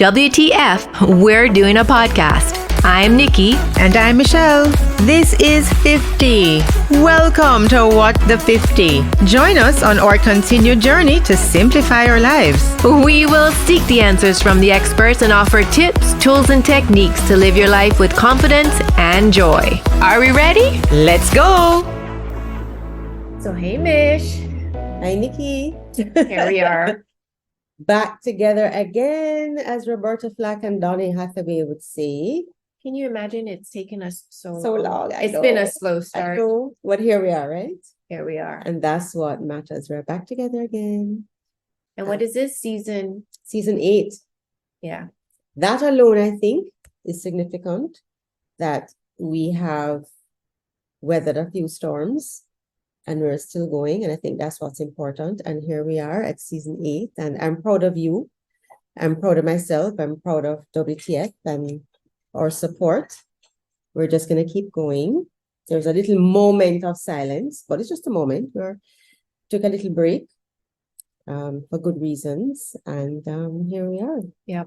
WTF, we're doing a podcast. I'm Nikki. And I'm Michelle. This is 50. Welcome to What the 50. Join us on our continued journey to simplify our lives. We will seek the answers from the experts and offer tips, tools, and techniques to live your life with confidence and joy. Are we ready? Let's go. So, hey, Mish. Hi, Nikki. Here we are. Back together again, as Roberta Flack and Donny Hathaway would say. Can you imagine it's taken us so long? It's been a slow start. But here we are, right? Here we are. And that's what matters. We're back together again. And what is this season? Season 8. Yeah. That alone, I think, is significant that we have weathered a few storms and we're still going. And I think that's what's important. And here we are at season 8. And I'm proud of you. I'm proud of myself. I'm proud of WTF and our support. We're just going to keep going. There's a little moment of silence, but it's just a moment. We took a little break for good reasons. And here we are. Yeah.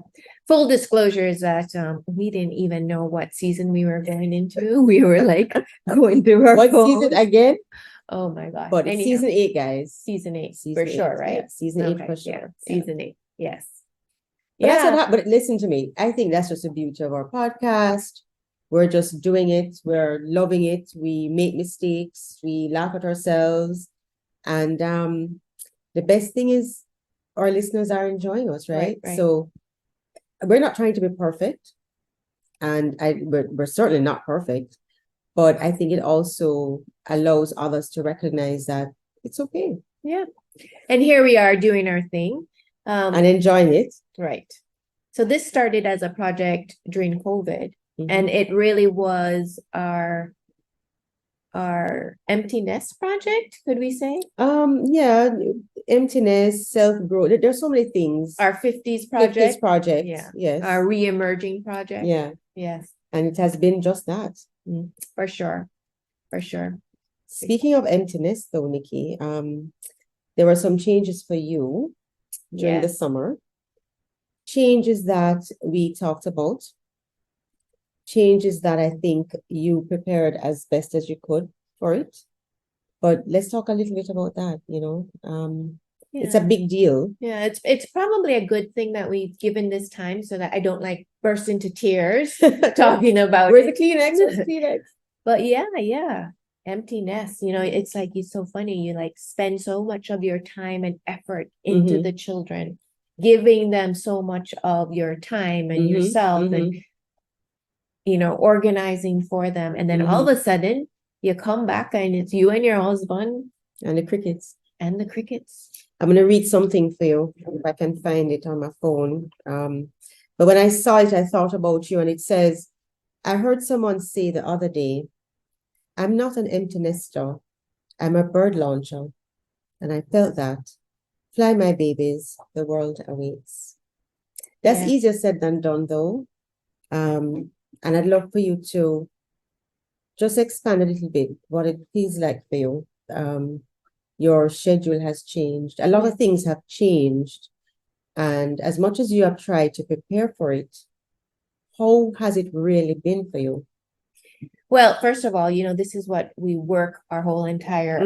Full disclosure is that we didn't even know what season we were going into. We were like going through our What phones. season again? Oh my gosh. But it's season 8, guys. Season 8, Season for 8, sure, right? Yeah, season 8 Okay, for sure. yeah. Season 8, yes. But that's what happened. But listen to me. I think that's just the beauty of our podcast. We're just doing it. We're loving it. We make mistakes. We laugh at ourselves. And the best thing is our listeners are enjoying us, right? Right. So we're not trying to be perfect. And we're certainly not perfect. But I think it also allows others to recognize that it's okay. Yeah. And here we are doing our thing. And enjoying it. Right. So this started as a project during COVID, and it really was our empty nest project, could we say? Yeah, emptiness, self-growth. There's so many things. Our 50s project. 50s project. Yeah. Yes. Our re-emerging project. Yeah. Yes. And it has been just that. For sure. For sure. Speaking of emptiness, though, Nikki, there were some changes for you during the summer. Changes that we talked about. Changes that I think you prepared as best as you could for it. But let's talk a little bit about that, It's a big deal. Yeah, it's probably a good thing that we've given this time so that I don't like burst into tears talking about Where's the Kleenex? Where's the Kleenex? But yeah. Empty nest, it's like, it's so funny. You like spend so much of your time and effort into the children, giving them so much of your time and yourself and, organizing for them. And then all of a sudden you come back and it's you and your husband. And the crickets. And the crickets. I'm going to read something for you if I can find it on my phone. But when I saw it, I thought about you, and it says, I heard someone say the other day, I'm not an empty nester. I'm a bird launcher. And I felt that. Fly, my babies, the world awaits. That's easier said than done, though. And I'd love for you to just expand a little bit what it feels like for you. Your schedule has changed. A lot of things have changed. And as much as you have tried to prepare for it, how has it really been for you? Well, first of all, this is what we work our whole entire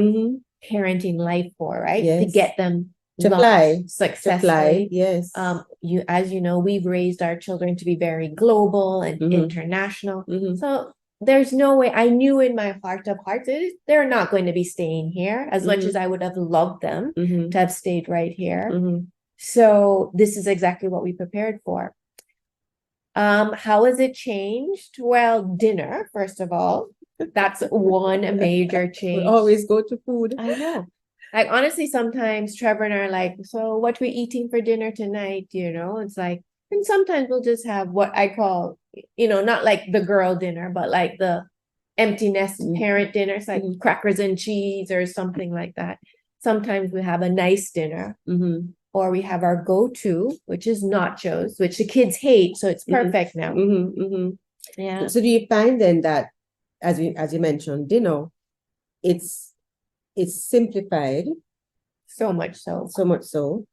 parenting life for, right? Yes. To get them to fly successfully. Yes. As you know, we've raised our children to be very global and international. So there's no way. I knew in my heart of hearts they're not going to be staying here as much as I would have loved them to have stayed right here. So this is exactly what we prepared for. How has it changed? Well, dinner, first of all, that's one major change. We always go to food. I know. Like, honestly, sometimes Trevor and I are like, so what we eating for dinner tonight? It's like, and sometimes we'll just have what I call, not like the girl dinner, but like the empty nest parent dinner. It's like crackers and cheese or something like that. Sometimes we have a nice dinner. Or we have our go-to, which is nachos, which the kids hate. So it's perfect now. Yeah. So do you find then that, as you mentioned, dinner, it's simplified. So much so. So much so.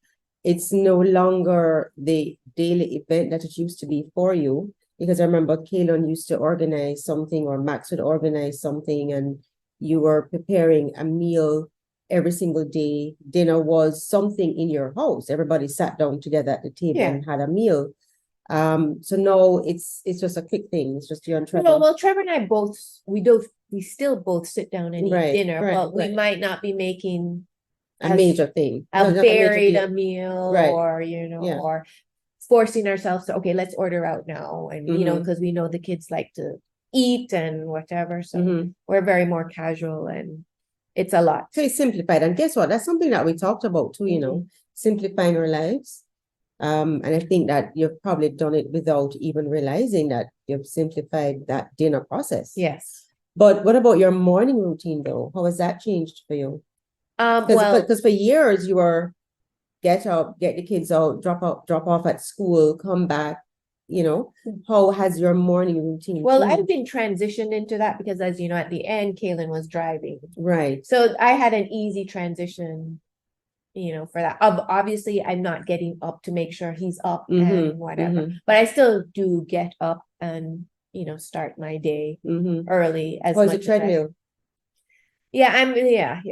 it's no longer the daily event that it used to be for you. Because I remember Kaylin used to organize something, or Max would organize something, and you were preparing a meal every single day. Dinner was something in your house. Everybody sat down together at the table Yeah. and had a meal. So no, it's just a quick thing. It's just you and Trevor. Well, Trevor and I both, we still both sit down and eat dinner, but we might not be making a major thing. a Not varied major a meal, Right. or Yeah. or forcing ourselves to, okay, let's order out now, and Mhm. because we know the kids like to eat and whatever, so Mhm. we're very more casual, and it's a lot. So it's simplified. And guess what? That's something that we talked about too, simplifying our lives. And I think that you've probably done it without even realizing that you've simplified that dinner process. Yes. But what about your morning routine though? How has that changed for you? Well, Because for years you were get up, get the kids out, drop off at school, come back. How has your morning routine well, changed? I've been transitioned into that because, as you know, at the end, Kaylin was driving. Right. So I had an easy transition, for that. Obviously, I'm not getting up to make sure he's up and whatever, but I still do get up and, start my day early as Or is much it as I- treadmill? Yeah.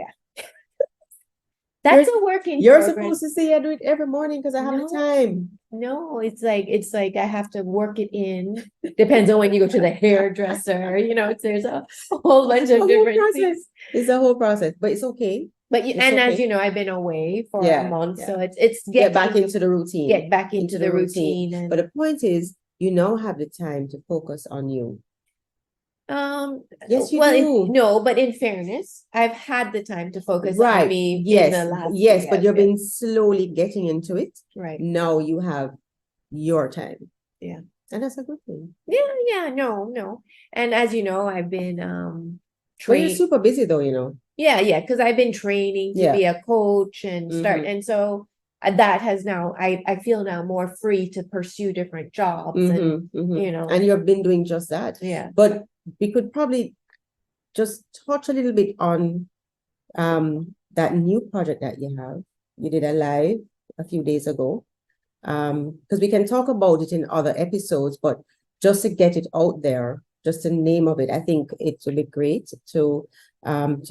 That's a work in You're progress. supposed to say I do it every morning because I have the time. No, it's like I have to work it in. Depends on when you go to the hairdresser. There's a whole bunch of different things. It's a whole process, but it's okay. But It's as okay. you know, I've been away for Yeah, a month, yeah. so it's Get back into the routine. Get back into the routine. And But the point is, you now have the time to focus on you. Yes, you do. No, but in fairness, I've had the time to focus on me in the last Yes, but you've been slowly getting into it. right. Now you have your time. Yeah. And that's a good thing. Yeah, no. And as you know, I've been Well, you're super busy though, Yeah, because I've been training to be a coach and start, and so that has now I feel now more free to pursue different jobs, and and you've been doing just that. Yeah. But we could probably just touch a little bit on that new project that you have. You did a live a few days ago. Because we can talk about it in other episodes, but just to get it out there, just the name of it, I think it would be great to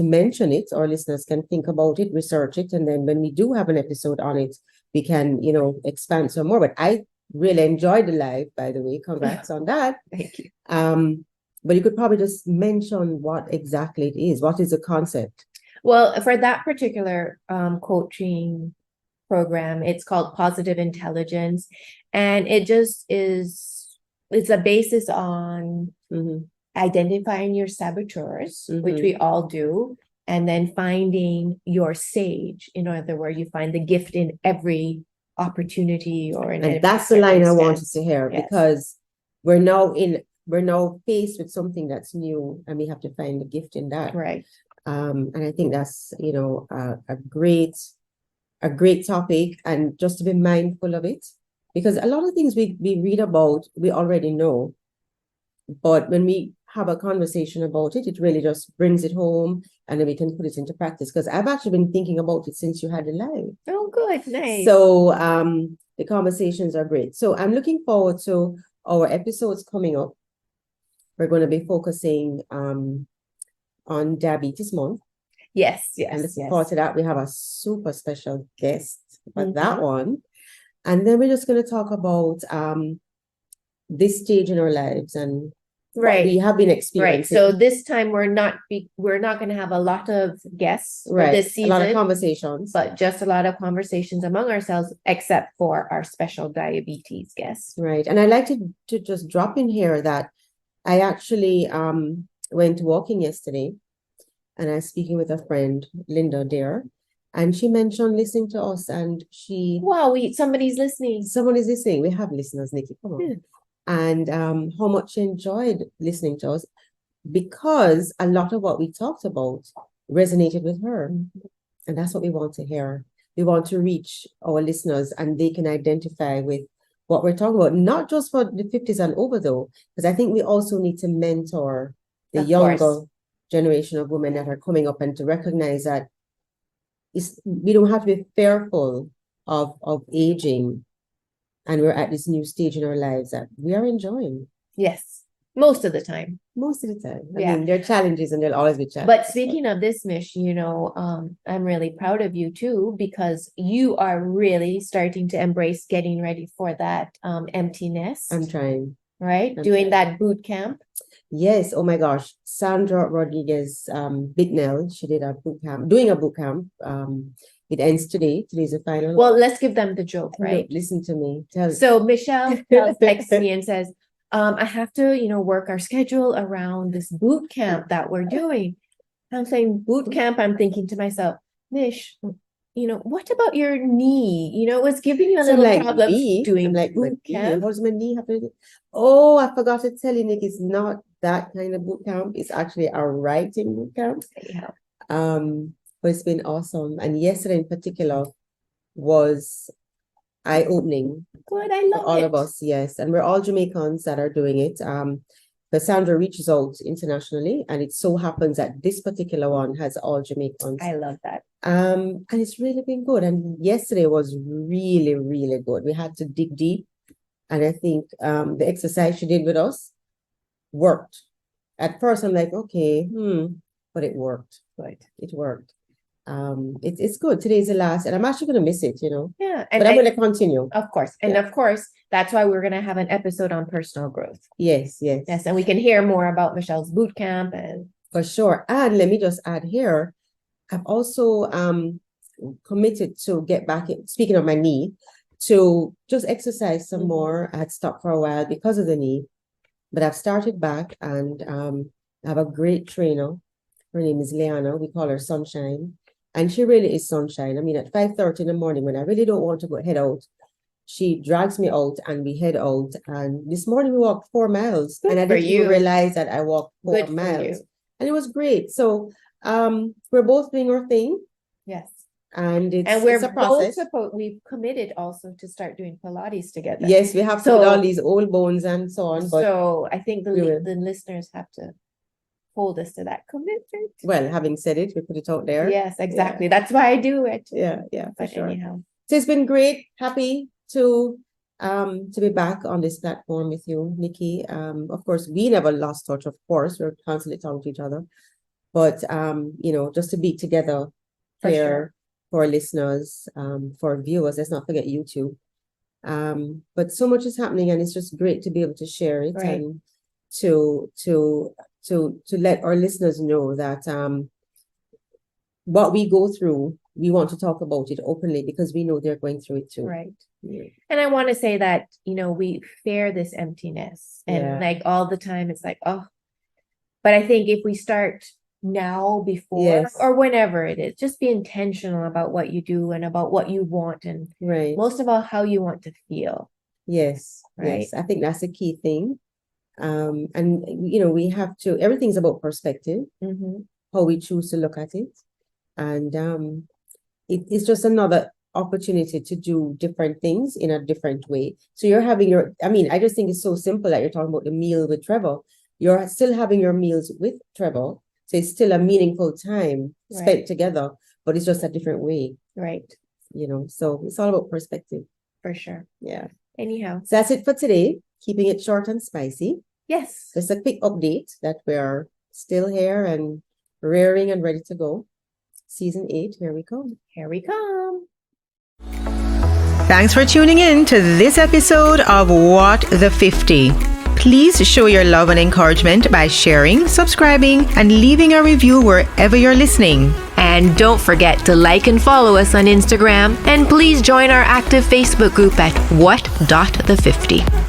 mention it. Our listeners can think about it, research it, and then when we do have an episode on it, we can, expand some more. But I really enjoyed the live, by the way. Congrats on that. Thank you. But you could probably just mention what exactly it is. What is the concept? Well, for that particular coaching program, it's called Positive Intelligence, and it just it's a basis on identifying your saboteurs, which we all do, and then finding your sage. In other words, you find the gift in every opportunity and that's the line I wanted to hear, because we're now faced with something that's new, and we have to find the gift in that. Right. And I think that's a great topic, and just to be mindful of it, because a lot of things we read about, we already know, but when we have a conversation about it, it really just brings it home, and then we can put it into practice. Because I've actually been thinking about it since you had it live. Oh, good, nice. So the conversations are great. So I'm looking forward to our episodes coming up. We're going to be focusing on Diabetes Month. Yes. And looking forward to that. We have a super special guest for that one. And then we're just going to talk about this stage in our lives and what we have been experiencing. Right. So this time we're not going to have a lot of guests for this season. A lot of conversations. But just a lot of conversations among ourselves, except for our special diabetes guests. Right. And I'd like to just drop in here that I actually went walking yesterday, and I was speaking with a friend, Linda there, and she mentioned listening to us, and somebody's listening. Someone is listening. We have listeners, Nikki. Come on. And how much she enjoyed listening to us, because a lot of what we talked about resonated with her. And that's what we want to hear. We want to reach our listeners, and they can identify with what we're talking about, not just for the 50s and over though, because I think we also need to mentor the younger generation of women that are coming up, and to recognize that we don't have to be fearful of aging, and we're at this new stage in our lives that we are enjoying Yes, most of the time. most of the time. I Yeah. mean, there are challenges and there'll always be challenges. But speaking of this, Mish, I'm really proud of you too, because you are really starting to embrace getting ready for that emptiness, I'm trying. right? I'm Doing trying. that boot camp. Yes, oh my gosh. Sandra Rodriguez, Bignell, she did a boot camp, doing a boot camp. It ends today. Today's the final. Well, let's give them the joke, No, right? listen to me. Tell So Michelle texts me and says, I have to, work our schedule around this boot camp that we're doing. I'm saying boot camp, I'm thinking to myself, Mish, what about your knee? It's giving you a So little like problem me, doing I'm like, boot camp. what does my knee have to do? Oh, I forgot to tell you, Nick, it's not that kind of boot camp. It's actually a writing boot camp. Yeah. But it's been awesome. And yesterday in particular was eye-opening Good, I for love all it. of us, yes. And we're all Jamaicans that are doing it. Cassandra reaches out internationally, and it so happens that this particular one has all Jamaicans. I love that. And it's really been good. And yesterday was really, really good. We had to dig deep. And I think the exercise she did with us worked. At first, I'm like, okay, but it worked. Good. It worked. It's good. Today's the last, and I'm actually going to miss it, Yeah. but I'm going to continue. Of course. And of course, that's why we're going to have an episode on personal growth. Yes. Yes. And we can hear more about Michelle's boot camp and For sure. And let me just add here, I've also committed to get back in, speaking of my knee, to just exercise some more. I had stopped for a while because of the knee, but I've started back, and I have a great trainer. Her name is Leanna. We call her Sunshine. And she really is sunshine. I mean, at 5:30 in the morning, when I really don't want to head out, she drags me out and we head out. And this morning we walked 4 miles. Good and I for didn't even you. realize that I walked 4 Good for miles. you. And it was great. So we're both doing our thing. yes. And And we're it's a both process. we've committed also to start doing Pilates together. Yes, we have to So- put all these old bones and so on. But So I think we will. the listeners have to hold us to that commitment. well, having said it, we put it out there. Yes, exactly. That's why I do it. Yeah, for But sure. anyhow. So it's been great. Happy to be back on this platform with you, Nikki. Of course, we never lost touch, of course. We're constantly talking to each other. But just to be together For here sure. for listeners, for viewers, let's not forget YouTube. But so much is happening, and it's just great to be able to share it Right. and to let our listeners know that what we go through, we want to talk about it openly because we know they're going through it too. Right. Yeah. And I want to say that, we fear this emptiness and Yeah. like all the time it's like, oh, but I think if we start now before Yes. or whenever it is, just be intentional about what you do and about what you want and Right. most of all, how you want to feel. Yes. Right. Yes. I think that's a key thing. And we have to, everything's about perspective, how we choose to look at it. And it's just another opportunity to do different things in a different way. So you're having I just think it's so simple that you're talking about the meal with Trevor. You're still having your meals with Trevor. So it's still a meaningful time spent Right. together, but it's just a different way, Right. So it's all about perspective. For sure. Yeah. Anyhow. So that's it for today. Keeping it short and spicy. Yes. Just a quick update that we're still here and rearing and ready to go. Season 8, here we come. Here we come. Thanks for tuning in to this episode of What the 50. Please show your love and encouragement by sharing, subscribing, and leaving a review wherever you're listening. And don't forget to like and follow us on Instagram. And please join our active Facebook group at what.the50.